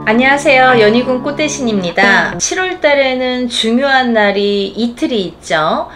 안녕하세요. 연희군 꽃대신입니다. 7월 달에는 중요한 날이 이틀이 있죠.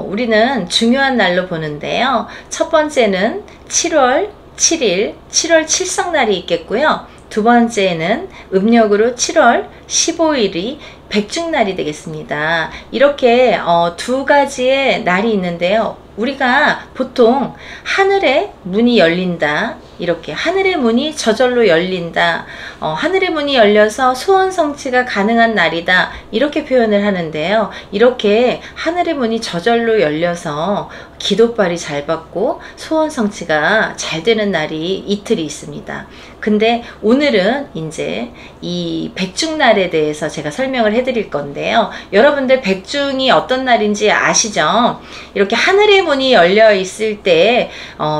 우리는 중요한 날로 보는데요. 첫 번째는 7월 7일, 7월 칠성날이 있겠고요. 두 번째는 음력으로 7월 15일이 백중날이 되겠습니다. 이렇게 두 가지의 날이 있는데요. 우리가 보통 하늘의 문이 열린다, 이렇게 하늘의 문이 저절로 열린다, 하늘의 문이 열려서 소원 성취가 가능한 날이다, 이렇게 표현을 하는데요. 이렇게 하늘의 문이 저절로 열려서 기도빨이 잘 받고 소원 성취가 잘 되는 날이 이틀이 있습니다. 근데 오늘은 이제 이 백중날에 대해서 제가 설명을 해드릴 건데요. 여러분들 백중이 어떤 날인지 아시죠? 이렇게 하늘의 문이 열려 있을 때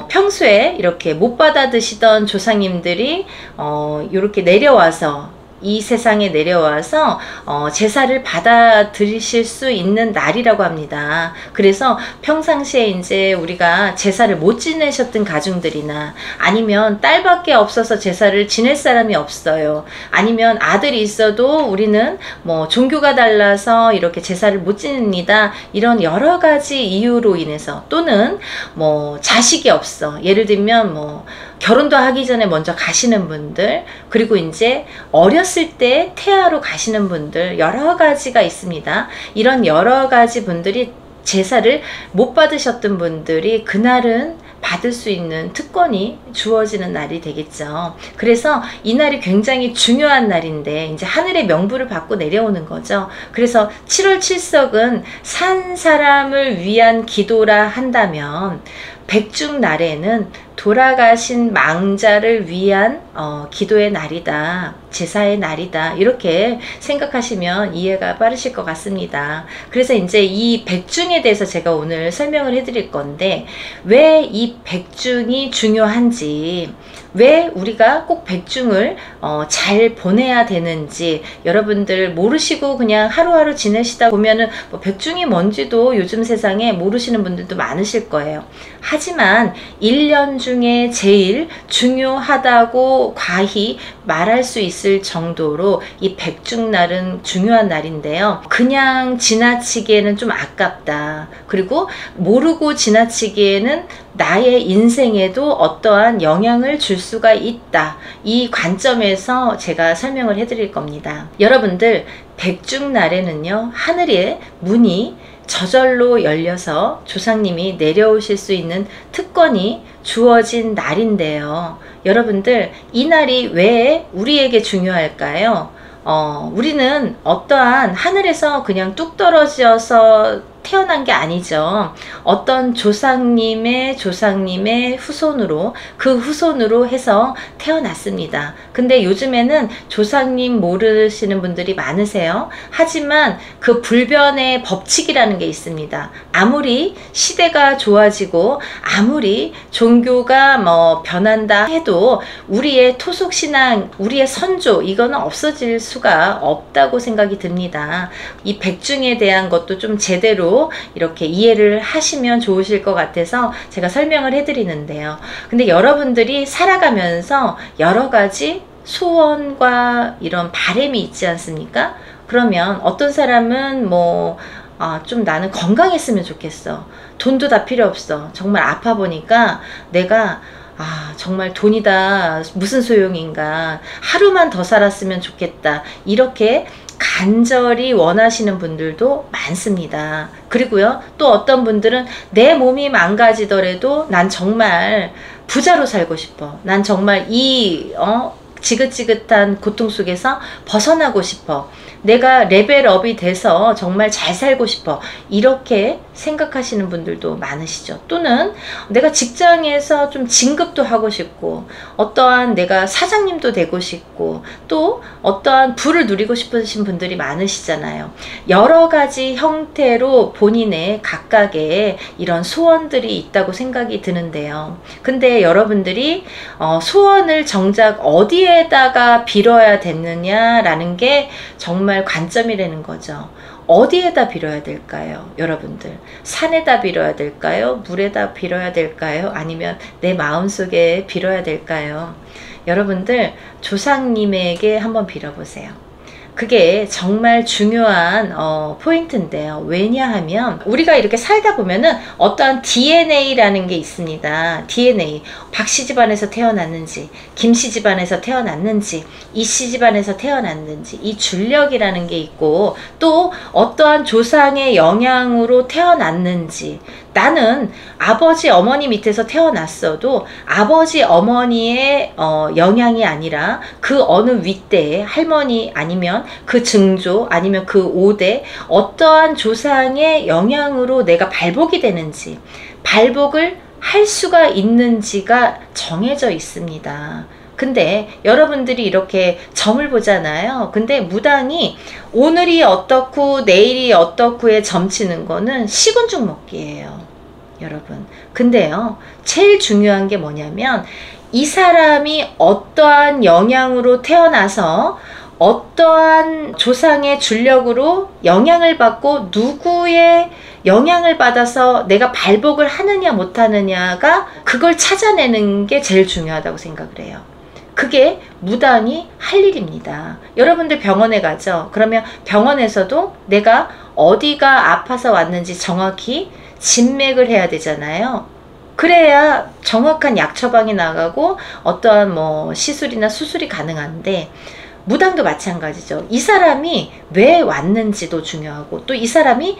평소에 이렇게 못 받아 드시던 조상님들이 이렇게 내려와서 이 세상에 내려와서 제사를 받아 들이실 수 있는 날이라고 합니다. 그래서 평상시에 이제 우리가 제사를 못 지내셨던 가정들이나, 아니면 딸밖에 없어서 제사를 지낼 사람이 없어요, 아니면 아들이 있어도 우리는 뭐 종교가 달라서 이렇게 제사를 못 지냅니다, 이런 여러 가지 이유로 인해서, 또는 뭐 자식이 없어, 예를 들면 뭐 결혼도 하기 전에 먼저 가시는 분들, 그리고 이제 어렸을 때 태아로 가시는 분들, 여러 가지가 있습니다. 이런 여러 가지 분들이 제사를 못 받으셨던 분들이 그날은 받을 수 있는 특권이 주어지는 날이 되겠죠. 그래서 이 날이 굉장히 중요한 날인데 이제 하늘의 명부를 받고 내려오는 거죠. 그래서 7월 칠석은 산 사람을 위한 기도라 한다면, 백중날에는 돌아가신 망자를 위한 기도의 날이다, 제사의 날이다, 이렇게 생각하시면 이해가 빠르실 것 같습니다. 그래서 이제 이 백중에 대해서 제가 오늘 설명을 해드릴 건데, 왜 이 백중이 중요한지, 왜 우리가 꼭 백중을 잘 보내야 되는지, 여러분들 모르시고 그냥 하루하루 지내시다 보면은 뭐 백중이 뭔지도 요즘 세상에 모르시는 분들도 많으실 거예요. 하지만 1년 중에 제일 중요하다고 과히 말할 수 있을 정도로 이 백중날은 중요한 날인데요. 그냥 지나치기에는 좀 아깝다, 그리고 모르고 지나치기에는 나의 인생에도 어떠한 영향을 줄 수가 있다, 이 관점에서 제가 설명을 해드릴 겁니다. 여러분들, 백중날에는요, 하늘의 문이 저절로 열려서 조상님이 내려오실 수 있는 특권이 주어진 날인데요. 여러분들, 이 날이 왜 우리에게 중요할까요? 우리는 어떠한 하늘에서 그냥 뚝 떨어져서 태어난 게 아니죠. 어떤 조상님의 후손으로, 그 후손으로 해서 태어났습니다. 근데 요즘에는 조상님 모르시는 분들이 많으세요. 하지만 그 불변의 법칙이라는 게 있습니다. 아무리 시대가 좋아지고 아무리 종교가 뭐 변한다 해도 우리의 토속신앙, 우리의 선조, 이거는 없어질 수가 없다고 생각이 듭니다. 이 백중에 대한 것도 좀 제대로 이렇게 이해를 하시면 좋으실 것 같아서 제가 설명을 해드리는데요. 근데 여러분들이 살아가면서 여러 가지 소원과 이런 바람이 있지 않습니까? 그러면 어떤 사람은 뭐 좀 나는 건강했으면 좋겠어, 돈도 다 필요 없어, 정말 아파 보니까 내가 정말 돈이 다 무슨 소용인가, 하루만 더 살았으면 좋겠다, 이렇게 간절히 원하시는 분들도 많습니다. 그리고요, 또 어떤 분들은 내 몸이 망가지더라도 난 정말 부자로 살고 싶어, 난 정말 이 지긋지긋한 고통 속에서 벗어나고 싶어, 내가 레벨업이 돼서 정말 잘 살고 싶어, 이렇게 생각하시는 분들도 많으시죠. 또는 내가 직장에서 좀 진급도 하고 싶고, 어떠한 내가 사장님도 되고 싶고, 또 어떠한 부를 누리고 싶으신 분들이 많으시잖아요. 여러 가지 형태로 본인의 각각의 이런 소원들이 있다고 생각이 드는데요. 근데 여러분들이 소원을 정작 어디에다가 빌어야 됐느냐라는 게 정말 관점이라는 거죠. 어디에다 빌어야 될까요? 여러분들, 산에다 빌어야 될까요? 물에다 빌어야 될까요? 아니면 내 마음속에 빌어야 될까요? 여러분들, 조상님에게 한번 빌어보세요. 그게 정말 중요한 포인트인데요. 왜냐하면 우리가 이렇게 살다 보면은 어떠한 DNA라는 게 있습니다. DNA. 박씨 집안에서 태어났는지, 김씨 집안에서 태어났는지, 이씨 집안에서 태어났는지, 이 줄력이라는 게 있고, 또 어떠한 조상의 영향으로 태어났는지, 나는 아버지 어머니 밑에서 태어났어도 아버지 어머니의 영향이 아니라 그 어느 윗대에 할머니 아니면 그 증조 아니면 그 5대 어떠한 조상의 영향으로 내가 발복이 되는지, 발복을 할 수가 있는지가 정해져 있습니다. 근데 여러분들이 이렇게 점을 보잖아요. 근데 무당이 오늘이 어떻고 내일이 어떻고에 점치는 거는 시군죽 먹기예요, 여러분. 근데요, 제일 중요한 게 뭐냐면 이 사람이 어떠한 영향으로 태어나서 어떠한 조상의 줄력으로 영향을 받고 누구의 영향을 받아서 내가 발복을 하느냐 못하느냐가, 그걸 찾아내는 게 제일 중요하다고 생각을 해요. 그게 무당이 할 일입니다. 여러분들 병원에 가죠. 그러면 병원에서도 내가 어디가 아파서 왔는지 정확히 진맥을 해야 되잖아요. 그래야 정확한 약 처방이 나가고 어떠한 뭐 시술이나 수술이 가능한데, 무당도 마찬가지죠. 이 사람이 왜 왔는지도 중요하고, 또 이 사람이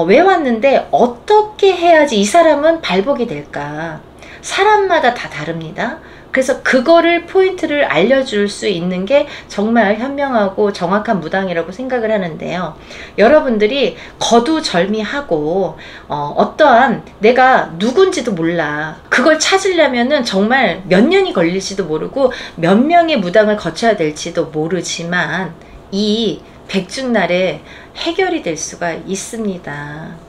왜 왔는데 어떻게 해야지 이 사람은 발복이 될까, 사람마다 다 다릅니다. 그래서 그거를 포인트를 알려줄 수 있는 게 정말 현명하고 정확한 무당이라고 생각을 하는데요. 여러분들이 거두절미하고 어떠한 내가 누군지도 몰라, 그걸 찾으려면은 정말 몇 년이 걸릴지도 모르고 몇 명의 무당을 거쳐야 될지도 모르지만 이 백중날에 해결이 될 수가 있습니다.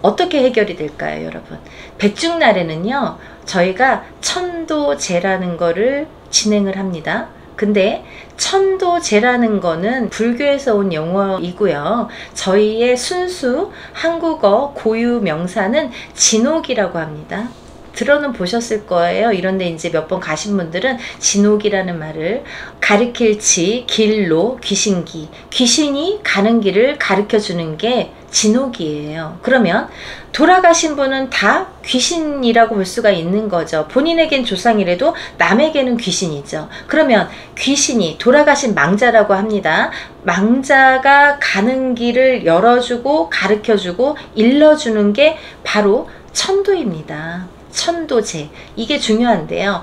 어떻게 해결이 될까요, 여러분? 백중날에는요, 저희가 천도제라는 거를 진행을 합니다. 근데 천도제라는 거는 불교에서 온 용어이고요. 저희의 순수 한국어 고유 명사는 진옥이라고 합니다. 들어는 보셨을 거예요. 이런데 이제 몇 번 가신 분들은 진옥이라는 말을, 가리킬 지, 길로, 귀신기, 귀신이 가는 길을 가르쳐 주는 게 진옥이에요. 그러면 돌아가신 분은 다 귀신이라고 볼 수가 있는 거죠. 본인에겐 조상이라도 남에게는 귀신이죠. 그러면 귀신이, 돌아가신 망자라고 합니다. 망자가 가는 길을 열어주고 가르쳐주고 일러주는 게 바로 천도입니다. 천도제, 이게 중요한데요.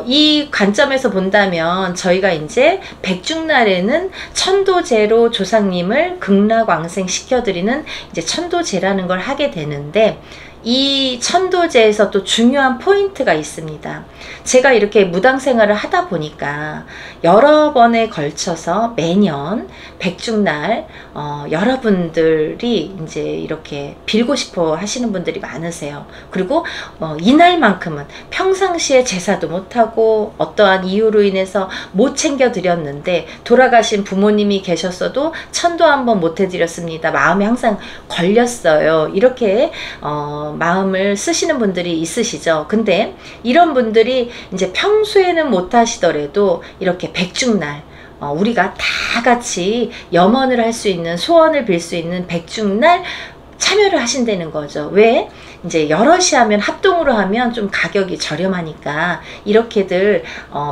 이 관점에서 본다면 저희가 이제 백중날에는 천도제로 조상님을 극락왕생 시켜드리는 이제 천도제라는 걸 하게 되는데, 이 천도제에서 또 중요한 포인트가 있습니다. 제가 이렇게 무당 생활을 하다 보니까 여러 번에 걸쳐서 매년 백중날 여러분들이 이제 이렇게 빌고 싶어 하시는 분들이 많으세요. 그리고 이날만큼은 평상시에 제사도 못하고 어떠한 이유로 인해서 못 챙겨 드렸는데, 돌아가신 부모님이 계셨어도 천도 한번 못 해드렸습니다, 마음에 항상 걸렸어요, 이렇게 마음을 쓰시는 분들이 있으시죠. 근데 이런 분들이 이제 평소에는 못 하시더라도 이렇게 백중날, 우리가 다 같이 염원을 할 수 있는, 소원을 빌 수 있는 백중날 참여를 하신다는 거죠. 왜? 이제 여럿이 하면, 합동으로 하면 좀 가격이 저렴하니까 이렇게들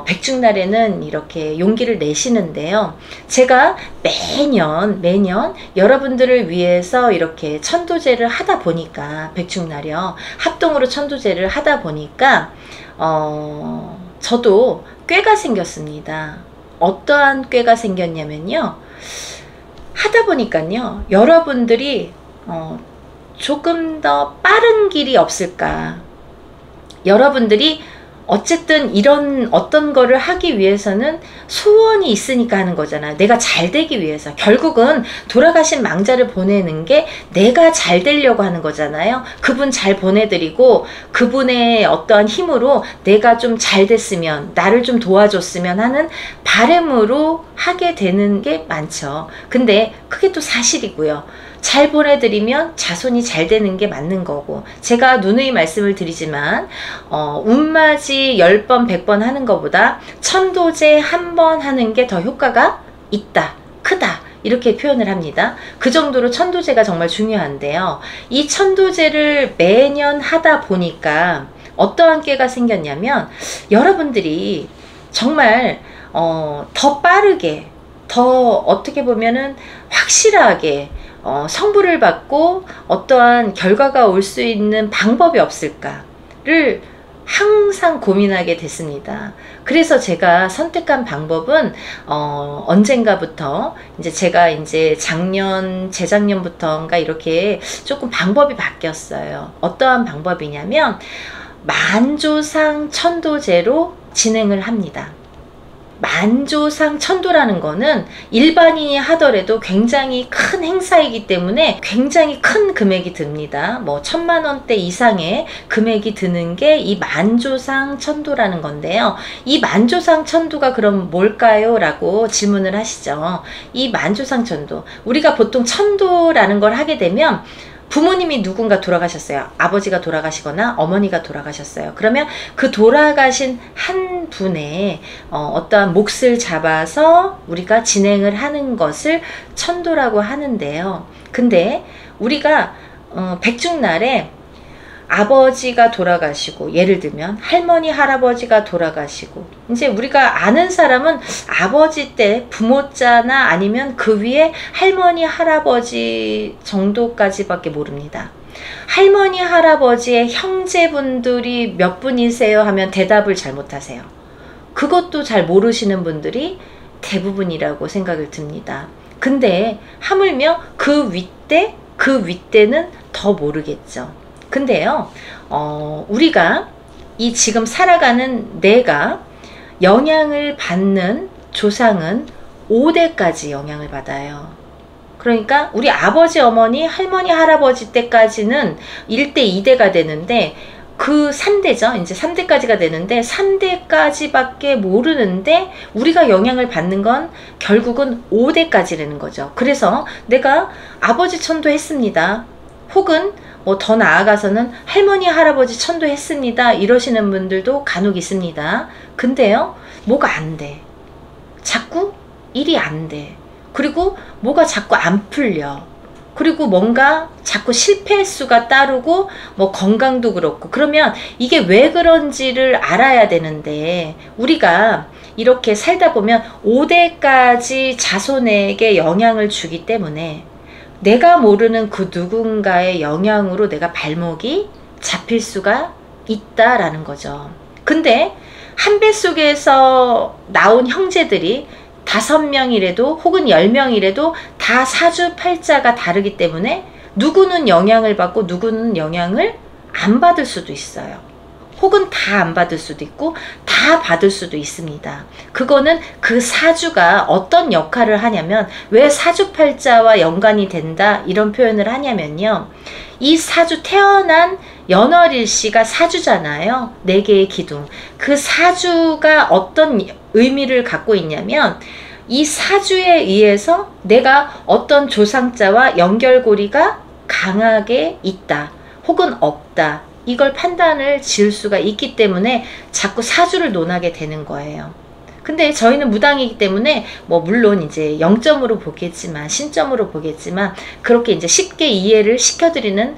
백중날에는 이렇게 용기를 내시는데요. 제가 매년 여러분들을 위해서 이렇게 천도제를 하다 보니까, 백중날이요, 합동으로 천도제를 하다 보니까 저도 꾀가 생겼습니다. 어떠한 꾀가 생겼냐면요, 하다 보니까요, 여러분들이 조금 더 빠른 길이 없을까. 여러분들이 어쨌든 이런 어떤 거를 하기 위해서는 소원이 있으니까 하는 거잖아요. 내가 잘 되기 위해서. 결국은 돌아가신 망자를 보내는 게 내가 잘 되려고 하는 거잖아요. 그분 잘 보내드리고 그분의 어떠한 힘으로 내가 좀 잘 됐으면, 나를 좀 도와줬으면 하는 바람으로 하게 되는 게 많죠. 근데 그게 또 사실이고요. 잘 보내드리면 자손이 잘 되는 게 맞는 거고, 제가 누누이 말씀을 드리지만 운맞이 10번 100번 하는 것보다 천도제 한 번 하는 게 더 효과가 있다, 크다, 이렇게 표현을 합니다. 그 정도로 천도제가 정말 중요한데요. 이 천도제를 매년 하다 보니까 어떠한 깨가 생겼냐면, 여러분들이 정말 더 빠르게, 더 어떻게 보면은 확실하게 성부를 받고 어떠한 결과가 올 수 있는 방법이 없을까를 항상 고민하게 됐습니다. 그래서 제가 선택한 방법은 언젠가부터 이제 제가 이제 재작년부터인가 이렇게 조금 방법이 바뀌었어요. 어떠한 방법이냐면 만조상 천도제로 진행을 합니다. 만조상 천도라는 거는 일반인이 하더라도 굉장히 큰 행사이기 때문에 굉장히 큰 금액이 듭니다. 뭐 1000만원대 이상의 금액이 드는 게 이 만조상 천도라는 건데요. 이 만조상 천도가 그럼 뭘까요? 라고 질문을 하시죠. 이 만조상 천도, 우리가 보통 천도라는 걸 하게 되면 부모님이 누군가 돌아가셨어요. 아버지가 돌아가시거나 어머니가 돌아가셨어요. 그러면 그 돌아가신 한 분의 어떠한 몫을 잡아서 우리가 진행을 하는 것을 천도라고 하는데요. 근데 우리가 백중날에 아버지가 돌아가시고, 예를 들면 할머니 할아버지가 돌아가시고, 이제 우리가 아는 사람은 아버지 때 부모자나 아니면 그 위에 할머니 할아버지 정도까지밖에 모릅니다. 할머니 할아버지의 형제분들이 몇 분이세요 하면 대답을 잘 못하세요. 그것도 잘 모르시는 분들이 대부분이라고 생각을 듭니다. 근데 하물며 그 윗대는 더 모르겠죠. 근데요, 우리가 이 지금 살아가는 내가 영향을 받는 조상은 5대까지 영향을 받아요. 그러니까 우리 아버지, 어머니, 할머니, 할아버지 때까지는 1대, 2대가 되는데, 그 3대죠. 이제 3대까지가 되는데 3대까지밖에 모르는데 우리가 영향을 받는 건 결국은 5대까지라는 거죠. 그래서 내가 아버지 천도했습니다. 혹은 뭐 더 나아가서는 할머니 할아버지 천도했습니다 이러시는 분들도 간혹 있습니다. 근데요, 뭐가 안 돼. 자꾸 일이 안 돼. 그리고 뭐가 자꾸 안 풀려. 그리고 뭔가 자꾸 실패 횟수가 따르고 뭐 건강도 그렇고, 그러면 이게 왜 그런지를 알아야 되는데, 우리가 이렇게 살다 보면 5대까지 자손에게 영향을 주기 때문에 내가 모르는 그 누군가의 영향으로 내가 발목이 잡힐 수가 있다라는 거죠. 근데 한 뱃속에서 나온 형제들이 5명이라도 혹은 10명이라도 다 사주팔자가 다르기 때문에 누구는 영향을 받고 누구는 영향을 안 받을 수도 있어요. 혹은 다 안 받을 수도 있고 다 받을 수도 있습니다. 그거는 그 사주가 어떤 역할을 하냐면, 왜 사주팔자와 연관이 된다 이런 표현을 하냐면요, 이 사주 태어난 연월일시가 사주잖아요. 4개의 기둥. 그 사주가 어떤 의미를 갖고 있냐면, 이 사주에 의해서 내가 어떤 조상자와 연결고리가 강하게 있다 혹은 없다, 이걸 판단을 지을 수가 있기 때문에 자꾸 사주를 논하게 되는 거예요. 근데 저희는 무당이기 때문에 뭐 물론 이제 0점으로 보겠지만, 신점으로 보겠지만, 그렇게 이제 쉽게 이해를 시켜드리는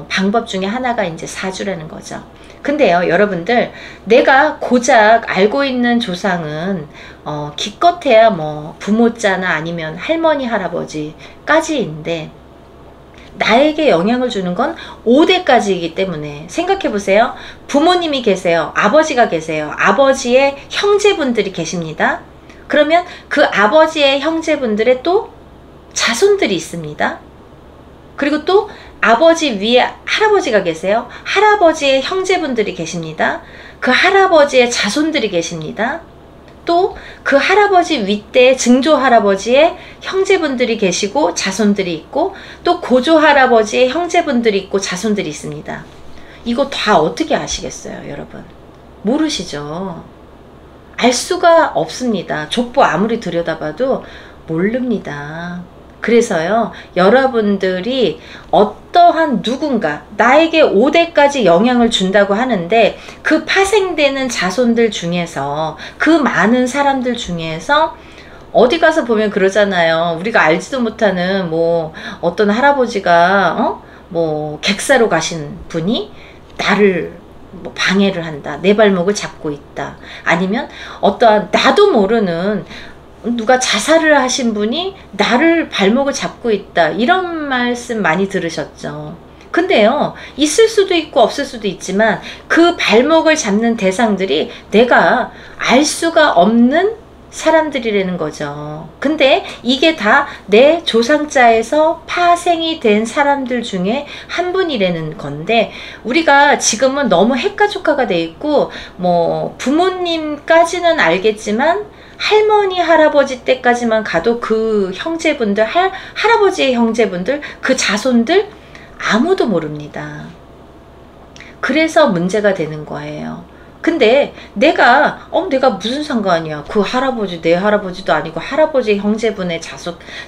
방법 중에 하나가 이제 사주라는 거죠. 근데요, 여러분들, 내가 고작 알고 있는 조상은 기껏해야 뭐 부모자나 아니면 할머니 할아버지까지인데, 나에게 영향을 주는 건 5대까지이기 때문에 생각해 보세요. 부모님이 계세요. 아버지가 계세요. 아버지의 형제분들이 계십니다. 그러면 그 아버지의 형제분들의 또 자손들이 있습니다. 그리고 또 아버지 위에 할아버지가 계세요. 할아버지의 형제분들이 계십니다. 그 할아버지의 자손들이 계십니다. 또 그 할아버지 윗대 증조 할아버지의 형제분들이 계시고 자손들이 있고, 또 고조 할아버지의 형제분들이 있고 자손들이 있습니다. 이거 다 어떻게 아시겠어요, 여러분? 모르시죠? 알 수가 없습니다. 족보 아무리 들여다봐도 모릅니다. 그래서요, 여러분들이 어떠한 누군가 나에게 5대까지 영향을 준다고 하는데 그 파생되는 자손들 중에서, 그 많은 사람들 중에서 어디 가서 보면 그러잖아요. 우리가 알지도 못하는 뭐 어떤 할아버지가 뭐 객사로 가신 분이 나를 뭐 방해를 한다, 내 발목을 잡고 있다, 아니면 어떠한 나도 모르는 누가 자살을 하신 분이 나를 발목을 잡고 있다, 이런 말씀 많이 들으셨죠. 근데요, 있을 수도 있고 없을 수도 있지만 그 발목을 잡는 대상들이 내가 알 수가 없는 사람들이라는 거죠. 근데 이게 다 내 조상자에서 파생이 된 사람들 중에 한 분이라는 건데, 우리가 지금은 너무 핵가족화가 돼 있고 뭐 부모님까지는 알겠지만 할머니 할아버지 때까지만 가도 그 형제분들, 할아버지의 형제분들, 그 자손들 아무도 모릅니다. 그래서 문제가 되는 거예요. 근데 내가 무슨 상관이야, 그 할아버지 내 할아버지도 아니고 할아버지 형제분의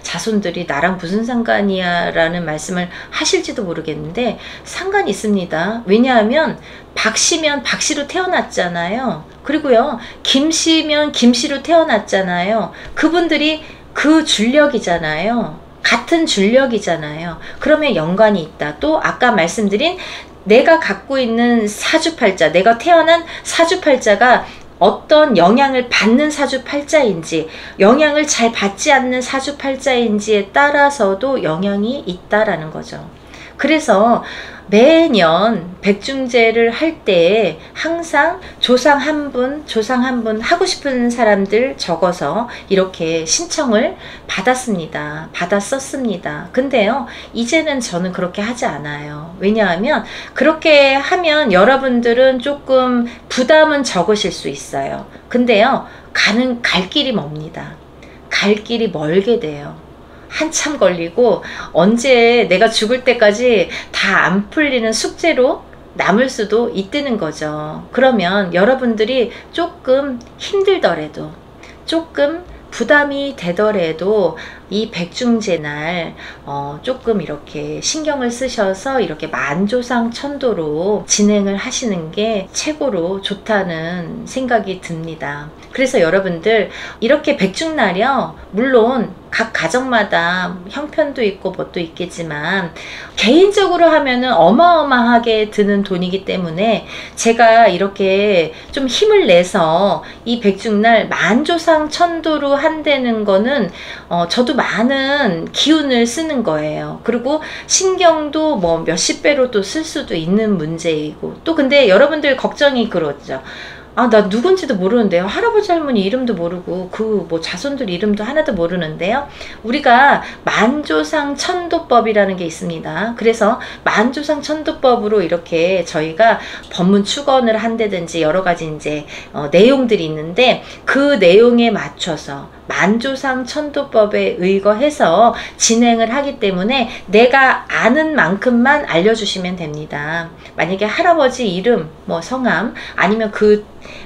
자손들이 나랑 무슨 상관이야 라는 말씀을 하실지도 모르겠는데 상관이 있습니다. 왜냐하면 박씨면 박씨로 태어났잖아요. 그리고요, 김씨면 김씨로 태어났잖아요. 그분들이 그 줄력이잖아요. 같은 줄력이잖아요. 그러면 연관이 있다. 또 아까 말씀드린 내가 갖고 있는 사주팔자, 내가 태어난 사주팔자가 어떤 영향을 받는 사주팔자인지, 영향을 잘 받지 않는 사주팔자인지에 따라서도 영향이 있다라는 거죠. 그래서 매년 백중제를 할 때 항상 조상 한 분 하고 싶은 사람들 적어서 이렇게 신청을 받았었습니다. 근데요, 이제는 저는 그렇게 하지 않아요. 왜냐하면 그렇게 하면 여러분들은 조금 부담은 적으실 수 있어요. 근데요, 갈 길이 멉니다. 갈 길이 멀게 돼요. 한참 걸리고 언제 내가 죽을 때까지 다 안 풀리는 숙제로 남을 수도 있다는 거죠. 그러면 여러분들이 조금 힘들더라도, 조금 부담이 되더라도 이 백중제 날 조금 이렇게 신경을 쓰셔서 이렇게 만조상 천도로 진행을 하시는 게 최고로 좋다는 생각이 듭니다. 그래서 여러분들 이렇게 백중날이요, 물론 각 가정마다 형편도 있고 뭣도 있겠지만 개인적으로 하면은 어마어마하게 드는 돈이기 때문에 제가 이렇게 좀 힘을 내서 이 백중날 만조상 천도로 한다는 거는 저도 많은 기운을 쓰는 거예요. 그리고 신경도 뭐 몇십 배로 또 쓸 수도 있는 문제이고, 또 근데 여러분들 걱정이 그렇죠. 나 누군지도 모르는데요. 할아버지 할머니 이름도 모르고 그 뭐 자손들 이름도 하나도 모르는데요. 우리가 만조상 천도법이라는 게 있습니다. 그래서 만조상 천도법으로 이렇게 저희가 법문 축원을 한다든지 여러 가지 이제 내용들이 있는데, 그 내용에 맞춰서 만조상 천도법에 의거해서 진행을 하기 때문에 내가 아는 만큼만 알려주시면 됩니다. 만약에 할아버지 이름, 뭐 성함, 아니면 그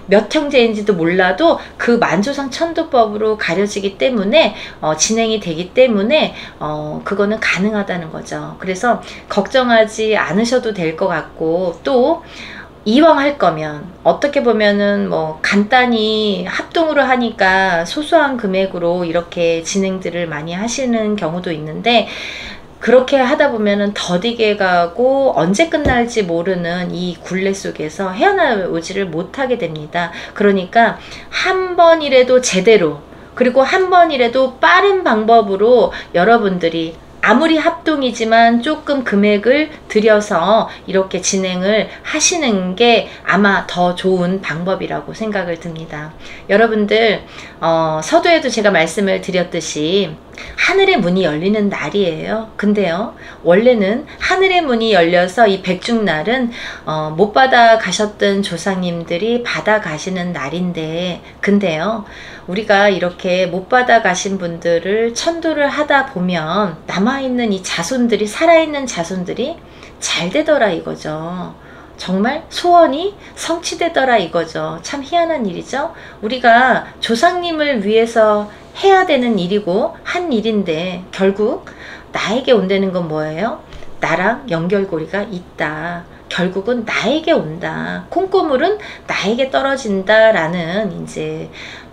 몇 형제인지도 몰라도 그 만조상 천도법으로 가려지기 때문에 진행이 되기 때문에 그거는 가능하다는 거죠. 그래서 걱정하지 않으셔도 될 것 같고, 또 이왕 할 거면 어떻게 보면은 뭐 간단히 합동으로 하니까 소소한 금액으로 이렇게 진행들을 많이 하시는 경우도 있는데, 그렇게 하다 보면은 더디게 가고 언제 끝날지 모르는 이 굴레 속에서 헤어나오지를 못하게 됩니다. 그러니까 한 번이라도 제대로, 그리고 한 번이라도 빠른 방법으로 여러분들이 아무리 합동이지만 조금 금액을 들여서 이렇게 진행을 하시는 게 아마 더 좋은 방법이라고 생각을 듭니다. 여러분들 서두에도 제가 말씀을 드렸듯이 하늘의 문이 열리는 날이에요. 근데요, 원래는 하늘의 문이 열려서 이 백중날은 못 받아 가셨던 조상님들이 받아 가시는 날인데, 근데요, 우리가 이렇게 못 받아 가신 분들을 천도를 하다 보면 남아있는 이 자손들이, 살아있는 자손들이 잘 되더라 이거죠. 정말 소원이 성취되더라 이거죠. 참 희한한 일이죠. 우리가 조상님을 위해서 해야 되는 일이고 한 일인데 결국 나에게 온다는 건 뭐예요? 나랑 연결고리가 있다. 결국은 나에게 온다. 콩고물은 나에게 떨어진다라는 이제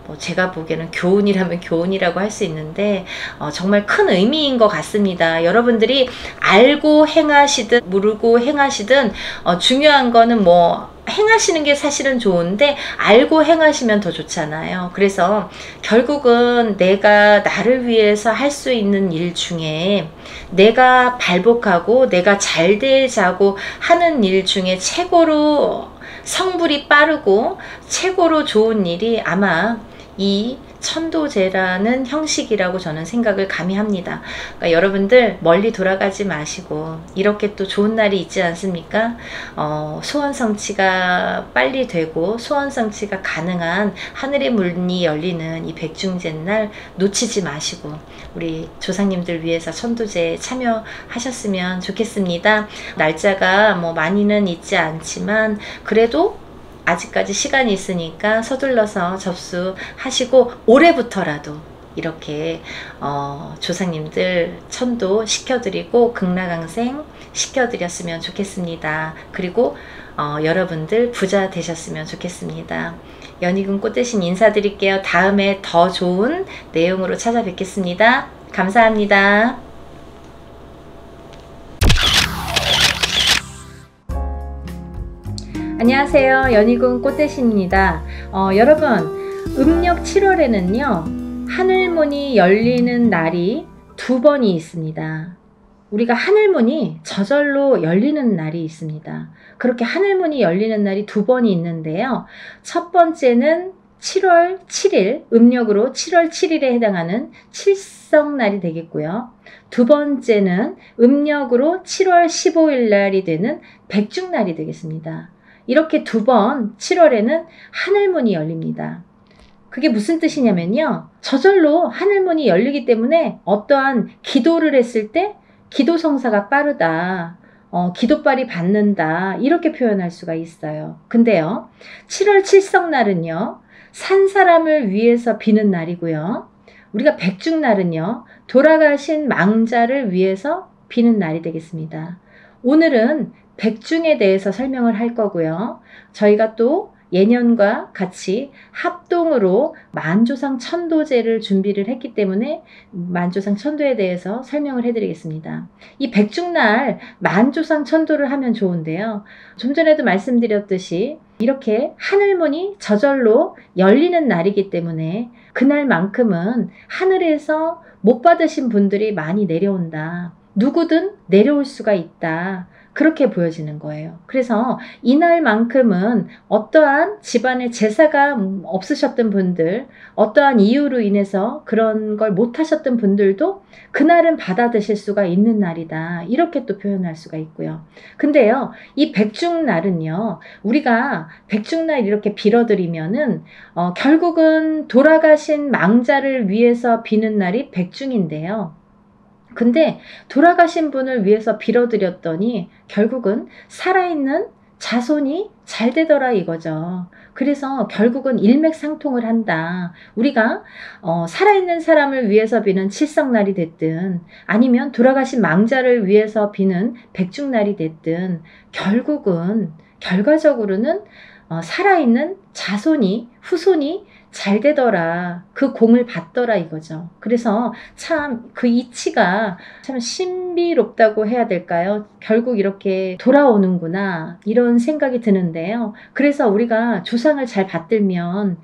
뭐 제가 보기에는 교훈이라면 교훈이라고 할 수 있는데 정말 큰 의미인 것 같습니다. 여러분들이 알고 행하시든 모르고 행하시든 중요한 거는 뭐 행하시는 게 사실은 좋은데 알고 행하시면 더 좋잖아요. 그래서 결국은 내가 나를 위해서 할 수 있는 일 중에 내가 발복하고 내가 잘 되자고 하는 일 중에 최고로 성불이 빠르고 최고로 좋은 일이 아마 이 천도제라는 형식이라고 저는 생각을 감히 합니다. 그러니까 여러분들 멀리 돌아가지 마시고 이렇게 또 좋은 날이 있지 않습니까? 소원 성취가 빨리 되고 소원 성취가 가능한 하늘의 문이 열리는 이 백중제날 놓치지 마시고 우리 조상님들 위해서 천도제에 참여하셨으면 좋겠습니다. 날짜가 뭐 많이는 있지 않지만 그래도 아직까지 시간이 있으니까 서둘러서 접수하시고 올해부터라도 이렇게 조상님들 천도 시켜드리고 극락강생 시켜드렸으면 좋겠습니다. 그리고 여러분들 부자 되셨으면 좋겠습니다. 연희군 꽃대신 인사드릴게요. 다음에 더 좋은 내용으로 찾아뵙겠습니다. 감사합니다. 안녕하세요. 연희군 꽃대신입니다. 여러분 음력 7월에는요 하늘문이 열리는 날이 2번이 있습니다. 우리가 하늘문이 저절로 열리는 날이 있습니다. 그렇게 하늘문이 열리는 날이 2번이 있는데요. 첫 번째는 7월 7일 음력으로 7월 7일에 해당하는 칠성날이 되겠고요. 두 번째는 음력으로 7월 15일 날이 되는 백중날이 되겠습니다. 이렇게 2번 7월에는 하늘문이 열립니다. 그게 무슨 뜻이냐면요. 저절로 하늘문이 열리기 때문에 어떠한 기도를 했을 때 기도 성사가 빠르다. 기도빨이 받는다. 이렇게 표현할 수가 있어요. 근데요. 7월 칠성날은요. 산 사람을 위해서 비는 날이고요. 우리가 백중날은요. 돌아가신 망자를 위해서 비는 날이 되겠습니다. 오늘은 백중에 대해서 설명을 할 거고요. 저희가 또 예년과 같이 합동으로 만조상 천도제를 준비를 했기 때문에 만조상 천도에 대해서 설명을 해드리겠습니다. 이 백중날 만조상 천도를 하면 좋은데요. 좀 전에도 말씀드렸듯이 이렇게 하늘문이 저절로 열리는 날이기 때문에 그날만큼은 하늘에서 못 받으신 분들이 많이 내려온다. 누구든 내려올 수가 있다. 그렇게 보여지는 거예요. 그래서 이날만큼은 어떠한 집안에 제사가 없으셨던 분들, 어떠한 이유로 인해서 그런 걸 못하셨던 분들도 그날은 받아 드실 수가 있는 날이다. 이렇게 또 표현할 수가 있고요. 근데요, 이 백중날은요, 우리가 백중날 이렇게 빌어드리면은 결국은 돌아가신 망자를 위해서 비는 날이 백중인데요. 근데 돌아가신 분을 위해서 빌어드렸더니 결국은 살아있는 자손이 잘 되더라 이거죠. 그래서 결국은 일맥상통을 한다. 우리가 살아있는 사람을 위해서 비는 칠성날이 됐든 아니면 돌아가신 망자를 위해서 비는 백중날이 됐든 결국은 결과적으로는 살아있는 자손이 후손이 잘 되더라. 그 공을 받더라 이거죠. 그래서 참 그 이치가 참 신비롭다고 해야 될까요? 결국 이렇게 돌아오는구나 이런 생각이 드는데요. 그래서 우리가 조상을 잘 받들면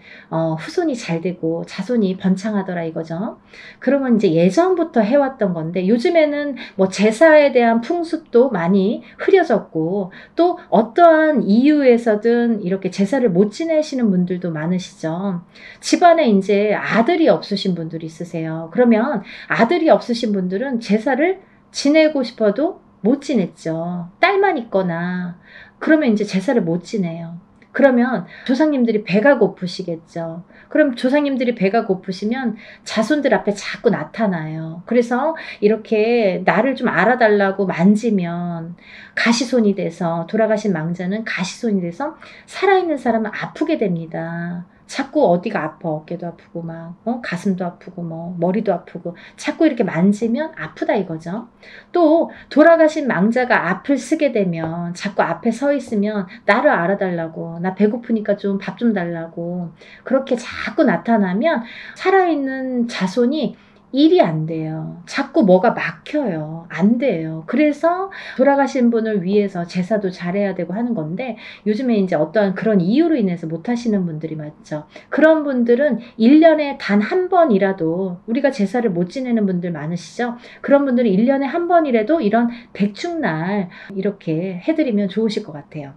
후손이 잘 되고 자손이 번창하더라 이거죠. 그러면 이제 예전부터 해왔던 건데 요즘에는 뭐 제사에 대한 풍습도 많이 흐려졌고 또 어떠한 이유에서든 이렇게 제사를 못 지내시는 분들도 많으시죠. 집안에 이제 아들이 없으신 분들이 있으세요. 그러면 아들이 없으신 분들은 제사를 지내고 싶어도 못 지냈죠. 딸만 있거나 그러면 이제 제사를 못 지내요. 그러면 조상님들이 배가 고프시겠죠. 그럼 조상님들이 배가 고프시면 자손들 앞에 자꾸 나타나요. 그래서 이렇게 나를 좀 알아달라고 만지면 가시손이 돼서 돌아가신 망자는 가시손이 돼서 살아있는 사람은 아프게 됩니다. 자꾸 어디가 아파. 어깨도 아프고 막 가슴도 아프고 뭐 머리도 아프고 자꾸 이렇게 만지면 아프다 이거죠. 또 돌아가신 망자가 앞을 쓰게 되면 자꾸 앞에 서 있으면 나를 알아달라고, 나 배고프니까 좀 밥 좀 달라고 그렇게 자꾸 나타나면 살아있는 자손이 일이 안 돼요. 자꾸 뭐가 막혀요. 안 돼요. 그래서 돌아가신 분을 위해서 제사도 잘해야 되고 하는 건데, 요즘에 이제 어떠한 그런 이유로 인해서 못 하시는 분들이 많죠. 그런 분들은 1년에 단 한 번이라도, 우리가 제사를 못 지내는 분들 많으시죠? 그런 분들은 1년에 한 번이라도 이런 백중날 이렇게 해드리면 좋으실 것 같아요.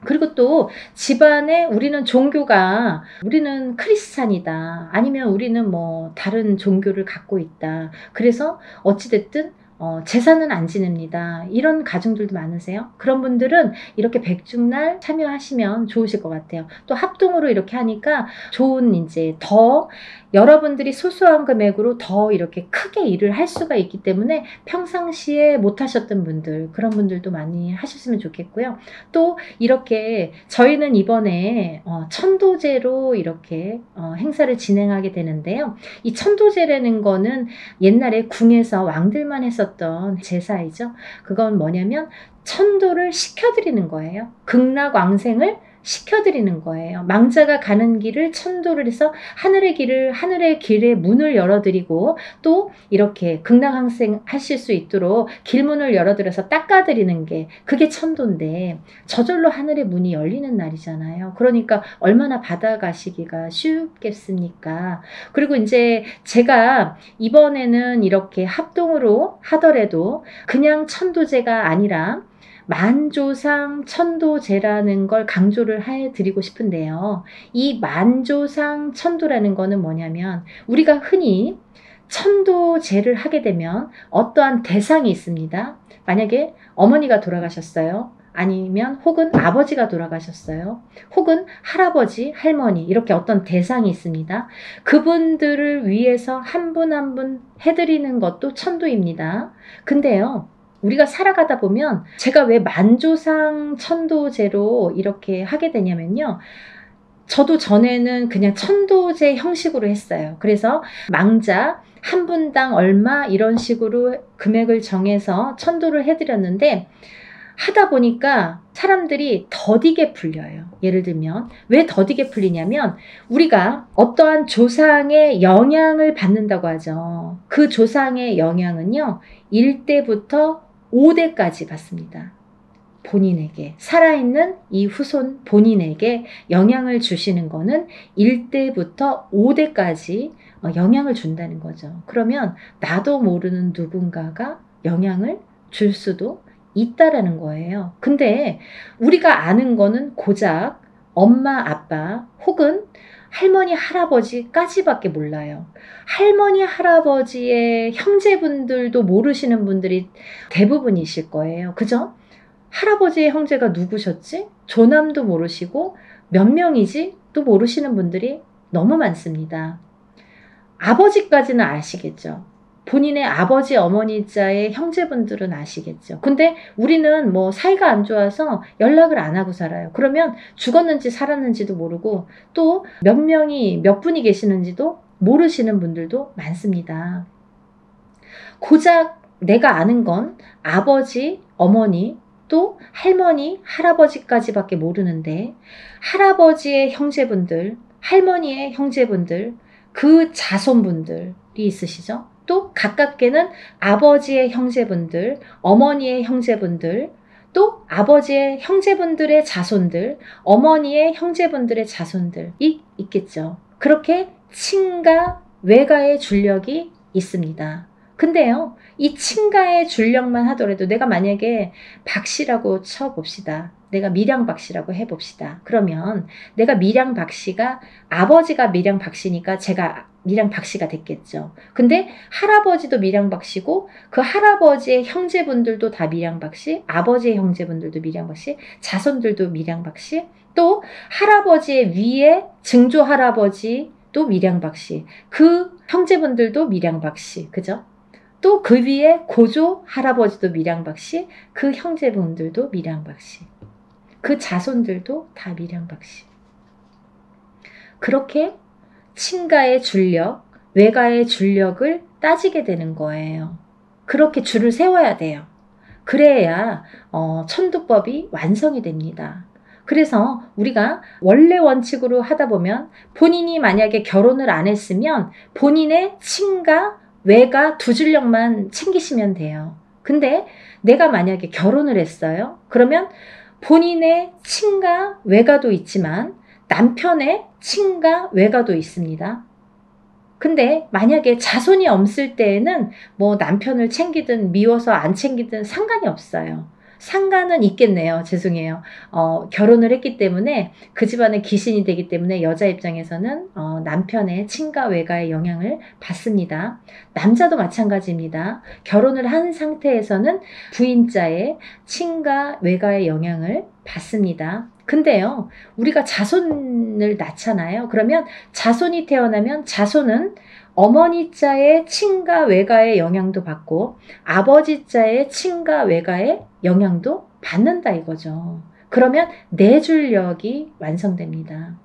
그리고 또 집안에 우리는 종교가, 우리는 크리스찬이다, 아니면 우리는 뭐 다른 종교를 갖고 있다, 그래서 어찌됐든 제사는 안 지냅니다, 이런 가정들도 많으세요. 그런 분들은 이렇게 백중날 참여하시면 좋으실 것 같아요. 또 합동으로 이렇게 하니까 좋은, 이제 더 여러분들이 소소한 금액으로 더 이렇게 크게 일을 할 수가 있기 때문에 평상시에 못 하셨던 분들, 그런 분들도 많이 하셨으면 좋겠고요. 또 이렇게 저희는 이번에 천도제로 이렇게 행사를 진행하게 되는데요. 이 천도제라는 거는 옛날에 궁에서 왕들만 했었던 제사이죠. 그건 뭐냐면 천도를 시켜드리는 거예요. 극락왕생을 시켜드리는 거예요. 망자가 가는 길을 천도를 해서 하늘의 길의 문을 열어드리고, 또 이렇게 극락왕생 하실 수 있도록 길문을 열어드려서 닦아드리는 게, 그게 천도인데 저절로 하늘의 문이 열리는 날이잖아요. 그러니까 얼마나 받아가시기가 쉽겠습니까? 그리고 이제 제가 이번에는 이렇게 합동으로 하더라도 그냥 천도제가 아니라 만조상 천도제라는 걸 강조를 해드리고 싶은데요. 이 만조상 천도라는 거는 뭐냐면, 우리가 흔히 천도제를 하게 되면 어떠한 대상이 있습니다. 만약에 어머니가 돌아가셨어요. 아니면 혹은 아버지가 돌아가셨어요. 혹은 할아버지, 할머니, 이렇게 어떤 대상이 있습니다. 그분들을 위해서 한 분 한 분 해드리는 것도 천도입니다. 근데요, 우리가 살아가다 보면, 제가 왜 만조상 천도제로 이렇게 하게 되냐면요, 저도 전에는 그냥 천도제 형식으로 했어요. 그래서 망자 한 분당 얼마 이런 식으로 금액을 정해서 천도를 해드렸는데, 하다 보니까 사람들이 더디게 풀려요. 예를 들면 왜 더디게 풀리냐면, 우리가 어떠한 조상의 영향을 받는다고 하죠. 그 조상의 영향은요, 1대부터 5대까지 받습니다. 본인에게, 살아있는 이 후손 본인에게 영향을 주시는 거는 1대부터 5대까지 영향을 준다는 거죠. 그러면 나도 모르는 누군가가 영향을 줄 수도 있다라는 거예요. 근데 우리가 아는 거는 고작 엄마, 아빠 혹은 할머니, 할아버지까지밖에 몰라요. 할머니, 할아버지의 형제분들도 모르시는 분들이 대부분이실 거예요. 그죠? 할아버지의 형제가 누구셨지? 조남도 모르시고 몇 명이지? 또 모르시는 분들이 너무 많습니다. 아버지까지는 아시겠죠. 본인의 아버지, 어머니 자의 형제분들은 아시겠죠. 근데 우리는 뭐 사이가 안 좋아서 연락을 안 하고 살아요. 그러면 죽었는지 살았는지도 모르고, 또 몇 명이, 몇 분이 계시는지도 모르시는 분들도 많습니다. 고작 내가 아는 건 아버지, 어머니, 또 할머니, 할아버지까지밖에 모르는데, 할아버지의 형제분들, 할머니의 형제분들, 그 자손분들이 있으시죠? 또 가깝게는 아버지의 형제분들, 어머니의 형제분들, 또 아버지의 형제분들의 자손들, 어머니의 형제분들의 자손들이 있겠죠. 그렇게 친가, 외가의 줄력이 있습니다. 근데요, 이 친가의 줄력만 하더라도, 내가 만약에 박씨라고 쳐봅시다. 내가 밀양 박씨라고 해봅시다. 그러면 내가 밀양 박씨가, 아버지가 밀양 박씨니까 제가 밀양 박씨가 됐겠죠. 근데 할아버지도 밀양 박씨고, 그 할아버지의 형제분들도 다 밀양 박씨, 아버지의 형제분들도 밀양 박씨, 자손들도 밀양 박씨, 또 할아버지의 위에 증조 할아버지도 밀양 박씨, 그 형제분들도 밀양 박씨, 그죠? 또 그 위에 고조 할아버지도 밀양박씨, 그 형제분들도 밀양박씨, 그 자손들도 다 밀양박씨. 그렇게 친가의 줄력, 외가의 줄력을 따지게 되는 거예요. 그렇게 줄을 세워야 돼요. 그래야 천도법이 완성이 됩니다. 그래서 우리가 원래 원칙으로 하다 보면 본인이 만약에 결혼을 안 했으면 본인의 친가, 외가 두 줄력만 챙기시면 돼요. 근데 내가 만약에 결혼을 했어요. 그러면 본인의 친가, 외가도 있지만 남편의 친가, 외가도 있습니다. 근데 만약에 자손이 없을 때에는 뭐 남편을 챙기든 미워서 안 챙기든 상관이 없어요. 상관은 있겠네요. 죄송해요. 결혼을 했기 때문에 그 집안의 귀신이 되기 때문에 여자 입장에서는 남편의 친가 외가의 영향을 받습니다. 남자도 마찬가지입니다. 결혼을 한 상태에서는 부인자의 친가 외가의 영향을 받습니다. 근데요, 우리가 자손을 낳잖아요. 그러면 자손이 태어나면 자손은 어머니 자의 친가 외가의 영향도 받고 아버지 자의 친가 외가의 영향도 받는다 이거죠. 그러면 내줄력이 완성됩니다.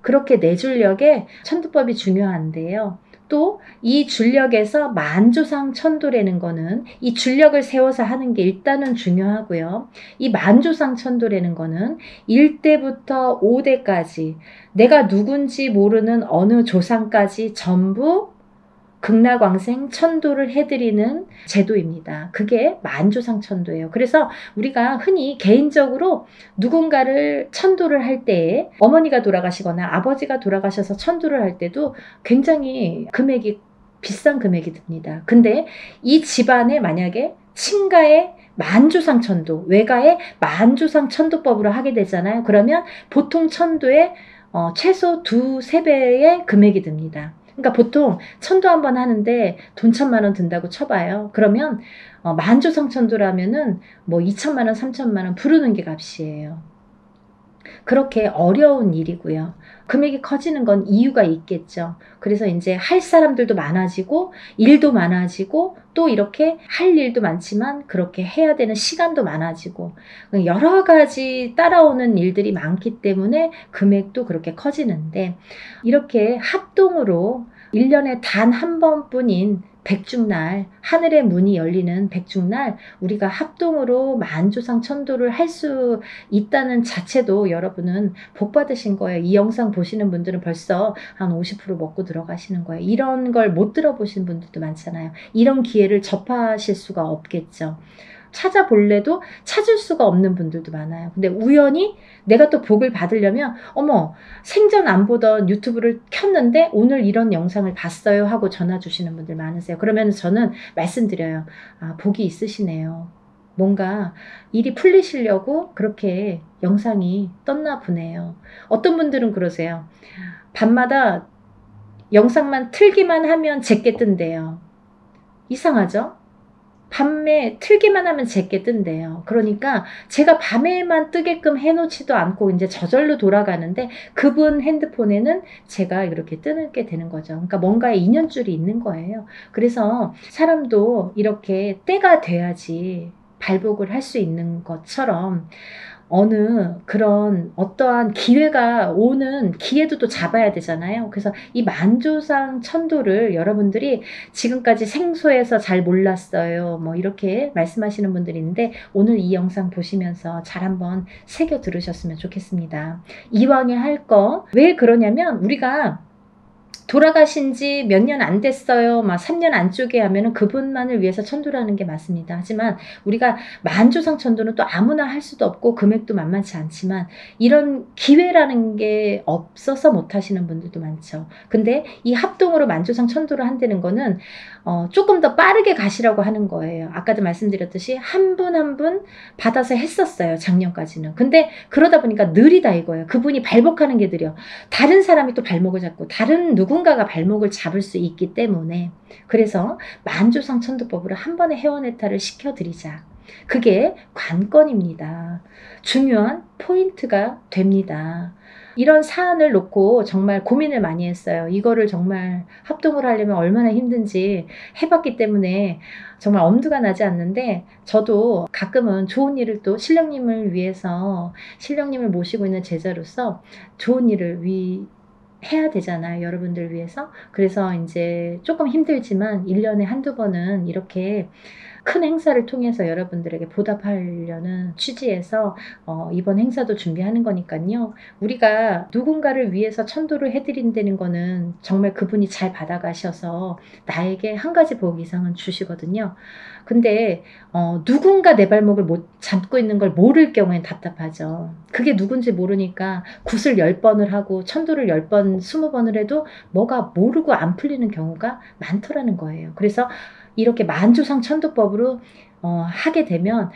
그렇게 내줄력에 천도법이 중요한데요. 또 이 줄력에서 만조상 천도라는 거는 이 줄력을 세워서 하는 게 일단은 중요하고요. 이 만조상 천도라는 거는 1대부터 5대까지 내가 누군지 모르는 어느 조상까지 전부 극락왕생 천도를 해드리는 제도입니다. 그게 만조상 천도예요. 그래서 우리가 흔히 개인적으로 누군가를 천도를 할 때에 어머니가 돌아가시거나 아버지가 돌아가셔서 천도를 할 때도 굉장히 금액이 비싼 금액이 듭니다. 근데 이 집안에 만약에 친가의 만조상 천도, 외가의 만조상 천도법으로 하게 되잖아요. 그러면 보통 천도에 최소 2~3배의 금액이 듭니다. 그러니까 보통 천도 한 번 하는데 돈 1,000만 원 든다고 쳐봐요. 그러면 만조상 천도라면은 뭐 2,000만 원, 3,000만 원 부르는 게 값이에요. 그렇게 어려운 일이고요. 금액이 커지는 건 이유가 있겠죠. 그래서 이제 할 사람들도 많아지고 일도 많아지고 또 이렇게 할 일도 많지만 그렇게 해야 되는 시간도 많아지고 여러 가지 따라오는 일들이 많기 때문에 금액도 그렇게 커지는데 이렇게 합동으로 1년에 단 한 번뿐인 백중날, 하늘의 문이 열리는 백중날 우리가 합동으로 만조상 천도를 할 수 있다는 자체도 여러분은 복 받으신 거예요. 이 영상 보시는 분들은 벌써 한 50% 먹고 들어가시는 거예요. 이런 걸 못 들어보신 분들도 많잖아요. 이런 기회를 접하실 수가 없겠죠. 찾아볼래도 찾을 수가 없는 분들도 많아요. 근데 우연히 내가 또 복을 받으려면 어머 생전 안 보던 유튜브를 켰는데 오늘 이런 영상을 봤어요 하고 전화 주시는 분들 많으세요. 그러면 저는 말씀드려요. 아, 복이 있으시네요. 뭔가 일이 풀리시려고 그렇게 영상이 떴나 보네요. 어떤 분들은 그러세요. 밤마다 영상만 틀기만 하면 제게 뜬대요. 이상하죠? 밤에 틀기만 하면 제게 뜬대요. 그러니까 제가 밤에만 뜨게끔 해놓지도 않고 이제 저절로 돌아가는데 그분 핸드폰에는 제가 이렇게 뜨게 되는 거죠. 그러니까 뭔가의 인연줄이 있는 거예요. 그래서 사람도 이렇게 때가 돼야지 발복을 할 수 있는 것처럼 어느 그런 어떠한 기회가 오는 기회도 또 잡아야 되잖아요. 그래서 이 만조상 천도를 여러분들이 지금까지 생소해서 잘 몰랐어요. 뭐 이렇게 말씀하시는 분들이 있는데 오늘 이 영상 보시면서 잘 한번 새겨 들으셨으면 좋겠습니다. 이왕에 할 거 왜 그러냐면 우리가 돌아가신 지 몇 년 안 됐어요. 막 3년 안쪽에 하면은 그분만을 위해서 천도를 하는 게 맞습니다. 하지만 우리가 만조상 천도는 또 아무나 할 수도 없고 금액도 만만치 않지만 이런 기회라는 게 없어서 못 하시는 분들도 많죠. 근데 이 합동으로 만조상 천도를 한다는 거는 조금 더 빠르게 가시라고 하는 거예요. 아까도 말씀드렸듯이 한 분 한 분 받아서 했었어요. 작년까지는. 근데 그러다 보니까 느리다 이거예요. 그분이 발목하는 게 느려. 다른 사람이 또 발목을 잡고 다른 누군가가 발목을 잡을 수 있기 때문에 그래서 만조상 천도법으로 한 번에 회원해탈을 시켜드리자. 그게 관건입니다. 중요한 포인트가 됩니다. 이런 사안을 놓고 정말 고민을 많이 했어요. 이거를 정말 합동을 하려면 얼마나 힘든지 해봤기 때문에 정말 엄두가 나지 않는데 저도 가끔은 좋은 일을 또 신령님을 위해서 신령님을 모시고 있는 제자로서 좋은 일을 해야 되잖아요. 여러분들 위해서. 그래서 이제 조금 힘들지만 1년에 한두 번은 이렇게 큰 행사를 통해서 여러분들에게 보답하려는 취지에서 이번 행사도 준비하는 거니까요. 우리가 누군가를 위해서 천도를 해드린다는 거는 정말 그분이 잘 받아가셔서 나에게 한 가지 복 이상은 주시거든요. 근데 누군가 내 발목을 못 잡고 있는 걸 모를 경우엔 답답하죠. 그게 누군지 모르니까 굿을 10번을 하고 천도를 10번, 20번을 해도 뭐가 모르고 안 풀리는 경우가 많더라는 거예요. 그래서 이렇게 만조상 천도법으로 하게 되면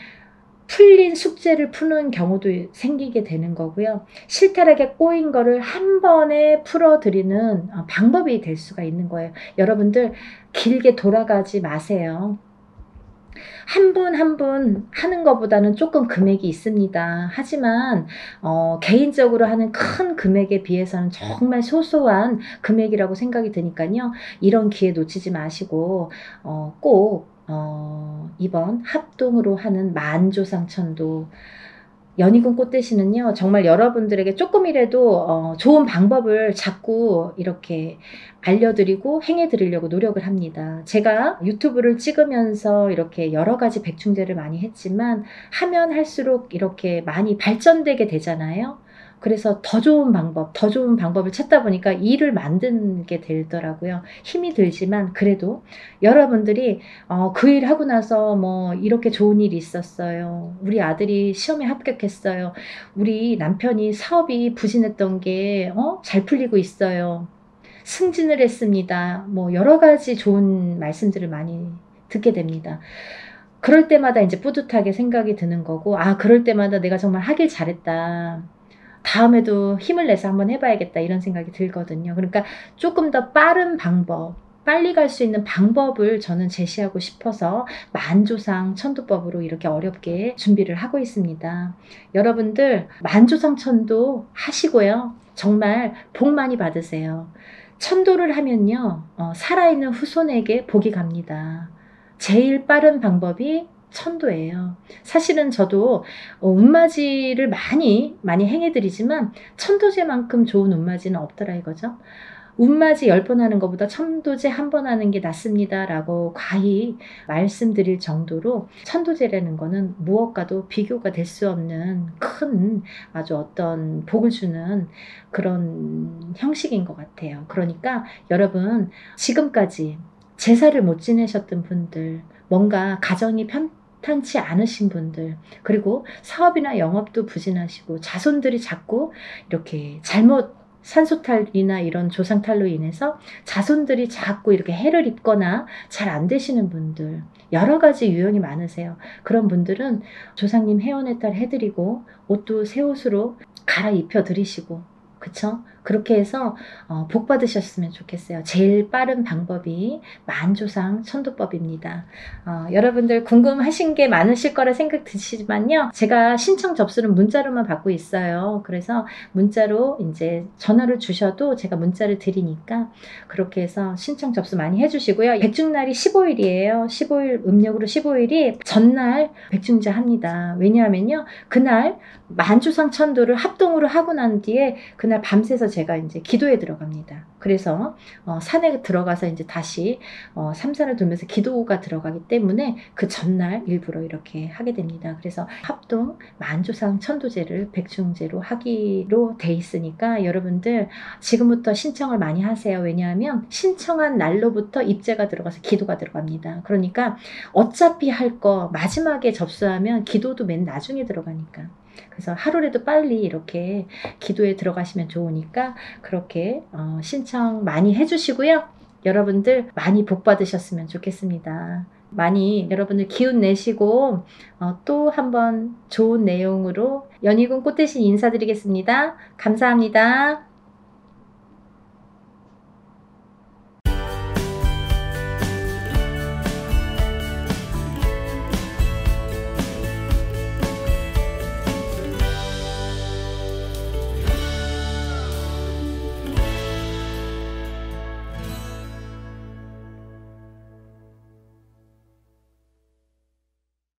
풀린 숙제를 푸는 경우도 생기게 되는 거고요. 실타락에 꼬인 거를 한 번에 풀어드리는 방법이 될 수가 있는 거예요. 여러분들 길게 돌아가지 마세요. 한 분 한 분 하는 것보다는 조금 금액이 있습니다. 하지만 개인적으로 하는 큰 금액에 비해서는 정말 소소한 금액이라고 생각이 드니까요. 이런 기회 놓치지 마시고 꼭 이번 합동으로 하는 만조상천도 연희군 꽃대신은요, 정말 여러분들에게 조금이라도 좋은 방법을 자꾸 이렇게 알려드리고 행해드리려고 노력을 합니다. 제가 유튜브를 찍으면서 이렇게 여러 가지 백중제를 많이 했지만 하면 할수록 이렇게 많이 발전되게 되잖아요. 그래서 더 좋은 방법을 찾다 보니까 일을 만들게 되더라고요. 힘이 들지만 그래도 여러분들이 그 일 하고 나서 뭐 이렇게 좋은 일이 있었어요. 우리 아들이 시험에 합격했어요. 우리 남편이 사업이 부진했던 게 잘 풀리고 있어요. 승진을 했습니다. 뭐 여러 가지 좋은 말씀들을 많이 듣게 됩니다. 그럴 때마다 이제 뿌듯하게 생각이 드는 거고, 그럴 때마다 내가 정말 하길 잘했다. 다음에도 힘을 내서 한번 해봐야겠다 이런 생각이 들거든요. 그러니까 조금 더 빠른 방법, 빨리 갈 수 있는 방법을 저는 제시하고 싶어서 만조상 천도법으로 이렇게 어렵게 준비를 하고 있습니다. 여러분들 만조상 천도 하시고요. 정말 복 많이 받으세요. 천도를 하면요. 살아있는 후손에게 복이 갑니다. 제일 빠른 방법이 천도예요. 사실은 저도 운맞이를 많이 행해드리지만 천도제만큼 좋은 운맞이는 없더라 이거죠. 운맞이 10번 하는 것보다 천도제 1번 하는 게 낫습니다 라고 과히 말씀드릴 정도로 천도제라는 거는 무엇과도 비교가 될 수 없는 큰 아주 어떤 복을 주는 그런 형식인 것 같아요. 그러니까 여러분 지금까지 제사를 못 지내셨던 분들, 뭔가 가정이 편탄치 않으신 분들, 그리고 사업이나 영업도 부진하시고 자손들이 자꾸 이렇게 잘못 산소탈이나 이런 조상탈로 인해서 자손들이 자꾸 이렇게 해를 입거나 잘 안 되시는 분들, 여러 가지 유형이 많으세요. 그런 분들은 조상님 해원해탈 해드리고 옷도 새 옷으로 갈아입혀 드리시고, 그쵸? 그렇게 해서 복 받으셨으면 좋겠어요. 제일 빠른 방법이 만조상 천도법입니다. 여러분들 궁금하신 게 많으실 거라 생각 드시지만요. 제가 신청 접수는 문자로만 받고 있어요. 그래서 문자로 이제 전화를 주셔도 제가 문자를 드리니까 그렇게 해서 신청 접수 많이 해주시고요. 백중날이 15일이에요. 15일 음력으로 15일이 전날 백중제 합니다. 왜냐하면요. 그날 만조상 천도를 합동으로 하고 난 뒤에 그날 밤새서 제가 이제 기도에 들어갑니다. 그래서 산에 들어가서 이제 다시 삼산을 돌면서 기도가 들어가기 때문에 그 전날 일부러 이렇게 하게 됩니다. 그래서 합동 만조상 천도제를 백중제로 하기로 돼 있으니까 여러분들 지금부터 신청을 많이 하세요. 왜냐하면 신청한 날로부터 입제가 들어가서 기도가 들어갑니다. 그러니까 어차피 할 거 마지막에 접수하면 기도도 맨 나중에 들어가니까. 그래서 하루라도 빨리 이렇게 기도에 들어가시면 좋으니까 그렇게 신청 많이 해주시고요. 여러분들 많이 복 받으셨으면 좋겠습니다. 많이 여러분들 기운 내시고 또 한번 좋은 내용으로 연희군 꽃대신 인사드리겠습니다. 감사합니다.